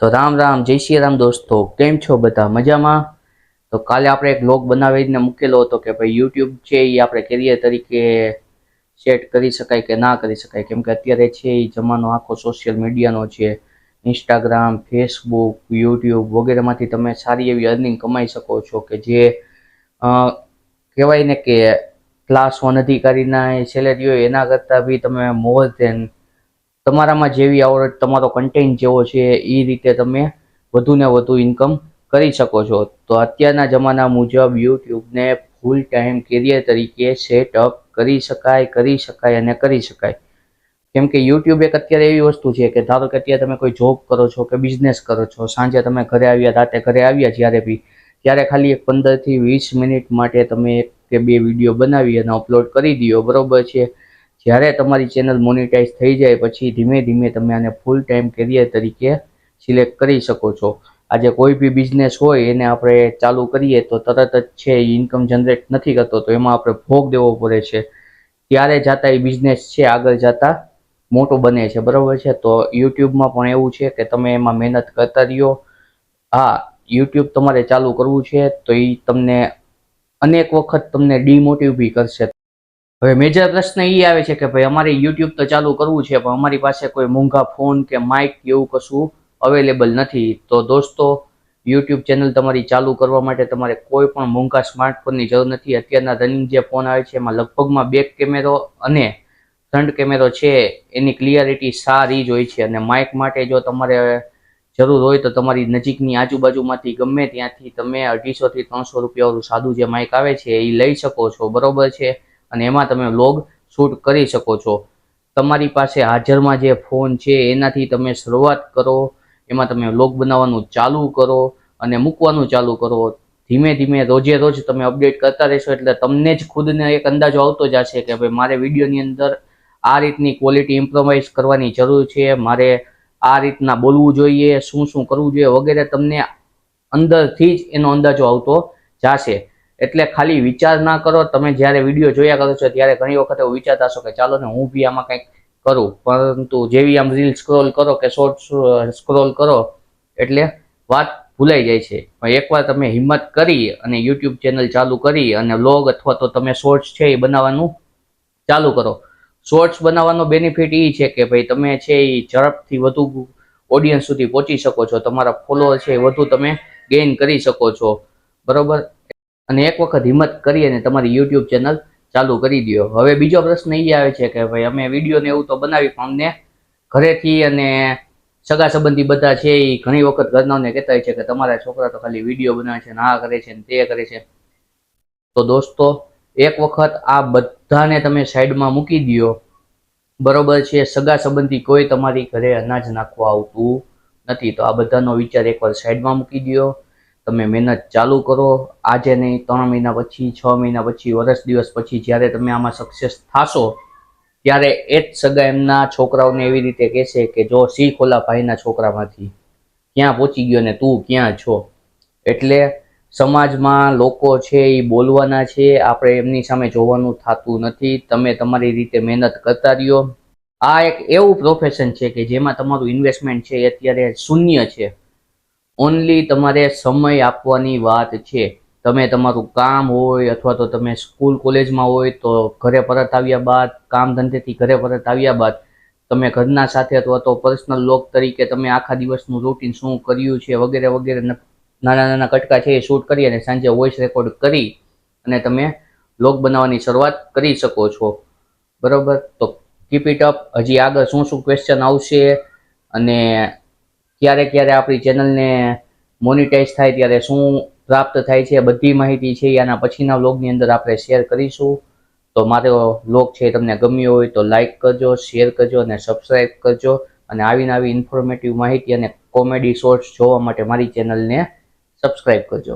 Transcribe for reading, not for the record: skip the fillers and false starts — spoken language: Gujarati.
તો રામ રામ, જય શ્રી રામ દોસ્તો, કેમ છો બધા? મજામાં? તો કાલે આપણે એક વ્લોગ બનાવીને મૂકેલો હતો કે ભાઈ યુટ્યુબ છે એ આપણે કેરિયર તરીકે સેટ કરી શકાય કે ના કરી શકાય, કેમ કે અત્યારે છે એ જમાનો આખો સોશિયલ મીડિયાનો છે. ઇન્સ્ટાગ્રામ, ફેસબુક, યુટ્યુબ વગેરેમાંથી તમે સારી એવી અર્નિંગ કમાઈ શકો છો કે જે કહેવાય ને કે ક્લાસ 1 અધિકારીના સેલેરી હોય એના કરતાં બી તમે મોર ધેન તમારામાં જેવી આવડત, તમારો કન્ટેન્ટ જેવો છે એ રીતે તમે વધુ ને વધુ ઇન્કમ કરી શકો છો. તો અત્યારના જમાના મુજબ યુટ્યુબને ફૂલ ટાઈમ કેરિયર તરીકે સેટઅપ કરી શકાય અને કરી શકાય. કેમ કે યુટ્યુબ એક અત્યારે એવી વસ્તુ છે કે ધારો કે અત્યારે તમે કોઈ જોબ કરો છો કે બિઝનેસ કરો છો, સાંજે તમે ઘરે આવ્યા, રાતે ઘરે આવ્યા જ્યારે બી, ત્યારે ખાલી એક 15 થી 20 મિનિટ માટે તમે એક કે બે વિડીયો બનાવી અને અપલોડ કરી દો, બરોબર છે. જ્યારે તમારી ચેનલ મોનિટાઈઝ થઈ જાય પછી ધીમે ધીમે તમે આને ફૂલ ટાઈમ કેરિયર તરીકે સિલેક્ટ કરી શકો છો. આજે કોઈ બી બિઝનેસ હોય એને આપણે ચાલુ કરીએ તો તરત જ છે એ ઇન્કમ જનરેટ નથી કરતો, તો એમાં આપણે ભોગ દેવો પડે છે. ત્યારે જતા એ બિઝનેસ છે આગળ જતા મોટો બને છે, બરાબર છે. તો યુટ્યુબમાં પણ એવું છે કે તમે એમાં મહેનત કરતા રહ્યો. હા, યુટ્યુબ તમારે ચાલુ કરવું છે તો એ તમને અનેક વખત તમને ડિમોટિવ બી કરશે. હવે મેજર પ્રશ્ન એ આવે છે કે ભાઈ અમારે યુટ્યુબ તો ચાલુ કરવું છે પણ અમારી પાસે કોઈ મોંઘા ફોન કે માઇક એવું કશું અવેલેબલ નથી. તો દોસ્તો, યુટ્યુબ ચેનલ તમારી ચાલુ કરવા માટે તમારે કોઈ પણ મોંઘા સ્માર્ટફોનની જરૂર નથી. અત્યારના રનિંગ જે ફોન આવે છે એમાં લગભગમાં બેક કેમેરો અને ફ્રન્ટ કેમેરો છે એની ક્લિયરિટી સારી જ હોય છે. અને માઇક માટે જો તમારે જરૂર હોય તો તમારી નજીકની આજુબાજુમાંથી ગમે ત્યાંથી તમે 250 થી 300 રૂપિયાવાળું સાદું જે માઇક આવે છે એ લઈ શકો છો, બરોબર છે. અને એમાં તમે વ્લોગ શૂટ કરી શકો છો. તમારી પાસે હાજરમાં જે ફોન છે એનાથી તમે શરૂઆત કરો, એમાં તમે વ્લોગ બનાવવાનું ચાલુ કરો અને મૂકવાનું ચાલુ કરો. ધીમે ધીમે રોજે રોજ તમે અપડેટ કરતા રહેશો એટલે તમને જ ખુદને એક અંદાજો આવતો જશે કે ભાઈ મારે વિડીયોની અંદર આ રીતની ક્વોલિટી ઇમ્પ્રોવાઇઝ કરવાની જરૂર છે, મારે આ રીતના બોલવું જોઈએ, શું શું કરવું જોઈએ વગેરે તમને અંદરથી જ એનો અંદાજો આવતો જશે. એટલે ખાલી વિચાર ના કરો. તમે જ્યારે વિડીયો જોયા કરો છો ત્યારે ઘણી વખત એવું વિચારતા હશો કે ચાલો ને હું બી આમાં કંઈક કરું, પરંતુ જેવી આમ રીલ સ્ક્રોલ કરો કે શોર્ટ સ્ક્રોલ કરો એટલે વાત ભૂલાઈ જાય છે. પણ એકવાર તમે હિંમત કરી અને યુટ્યુબ ચેનલ ચાલુ કરી અને વ્લોગ અથવા તો તમે શોર્ટ્સ છે એ બનાવવાનું ચાલુ કરો. શોર્ટ્સ બનાવવાનો બેનિફિટ એ છે કે ભાઈ તમે છે એ ઝડપથી વધુ ઓડિયન્સ સુધી પહોંચી શકો છો, તમારા ફોલોઅર છે એ વધુ તમે ગેઇન કરી શકો છો, બરોબર. અને એક વખત હિંમત કરી અને તમારી યુટ્યુબ ચેનલ ચાલુ કરી દો. હવે બીજો પ્રશ્ન એ આવે છે કે ભાઈ અમે વિડીયો ને એવું તો બનાવી પણ અમને ઘરેથી અને સગા સંબંધી બધા છે એ ઘણી વખત ઘરનાઓને કહેતા હોય છે કે તમારા છોકરા તો ખાલી વિડીયો બનાવે છે, આ કરે છે ને તે કરે છે. તો દોસ્તો, એક વખત આ બધાને તમે સાઈડમાં મૂકી દો, બરોબર છે. સગા સંબંધી કોઈ તમારી ઘરે અનાજ નાખવા આવતું નથી, તો આ બધાનો વિચાર એકવાર સાઈડમાં મૂકી દો. તમે મહેનત ચાલુ કરો. આજે નહીં, 3 મહિના પછી, 6 મહિના પછી, વર્ષ દિવસ પછી જ્યારે તમે આમાં સક્સેસ થશો ત્યારે એ જ સગા એમના છોકરાઓને એવી રીતે કહેશે કે જો શીખ ઓલા ભાઈના છોકરામાંથી ક્યાં પહોંચી ગયો ને તું ક્યાં છો. એટલે સમાજમાં લોકો છે એ બોલવાના છે, આપણે એમની સામે જોવાનું થતું નથી. તમે તમારી રીતે મહેનત કરતા રહ્યો. આ એક એવું પ્રોફેશન છે કે જેમાં તમારું ઇન્વેસ્ટમેન્ટ છે એ અત્યારે શૂન્ય છે. ઓનલી તમારે સમય આપવાની વાત છે. તમે તમારું કામ હોય અથવા તો તમે સ્કૂલ કોલેજમાં હોય તો ઘરે પરત આવ્યા બાદ, કામ ધંધેથી ઘરે પરત આવ્યા બાદ તમે ઘરના સાથે અથવા તો પર્સનલ લોગ તરીકે તમે આખા દિવસનું રૂટીન શું કર્યું છે વગેરે વગેરે નાના નાના કટકા છે એ શૂટ કરી અને સાંજે વોઇસ રેકોર્ડ કરી અને તમે વ્લોગ બનાવવાની શરૂઆત કરી શકો છો, બરોબર. તો કીપ ઇટ અપ. હજી આગળ શું શું ક્વેશ્ચન આવશે અને ક્યારે ક્યારે આપણી ચેનલને મોનિટાઈઝ થાય ત્યારે શું પ્રાપ્ત થાય છે, બધી માહિતી છે આના પછીના વ્લોગની અંદર આપણે શેર કરીશું. તો મારો વ્લોગ છે તમને ગમ્યો હોય તો લાઈક કરજો, શેર કરજો અને સબસ્ક્રાઈબ કરજો. અને આવીને આવી ઇન્ફોર્મેટિવ માહિતી અને કોમેડી શોર્ટ્સ જોવા માટે મારી ચેનલને સબસ્ક્રાઈબ કરજો.